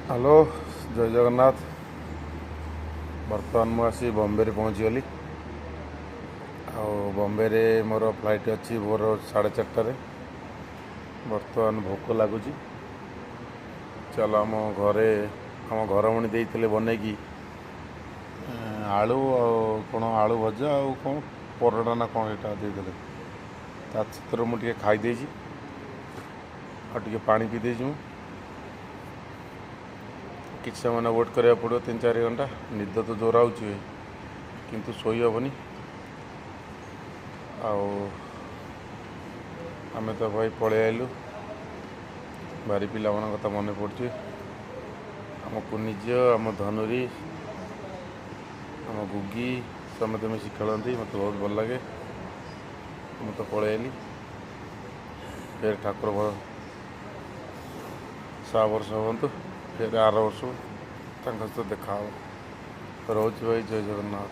Hello जय जगन्नाथ। बर्तमान मुझे बॉम्बे रे पहुँचीगली। बॉम्बे रे मोर फ्लाइट अच्छी भोर 4:30। बर्तमान भोक लगुच। चल आम घरे आम घरमणी देते बनईकी आलू कौन आलू भजा आ कौन परोटा ना कौन यहाँ देते सतरू मुझे खाईदे पानी पीदे कि समय वेट करा पड़ो 3-4 घंटा। निद तो जोर आउे किंतु सोई हेनी। आमे तो भाई पलि आइलु। भारी पिला कथा मन पड़े। आम कुनिज आम धनुरी आम गुगी समस्त मिसी खेलती मत बहुत भल लगे। मुझे तो पलि आइली फिर ठाकुर 100 वर्ष हूँ फिर 8 वर्ष सहित देखा रोच भाई। जय जगन्नाथ।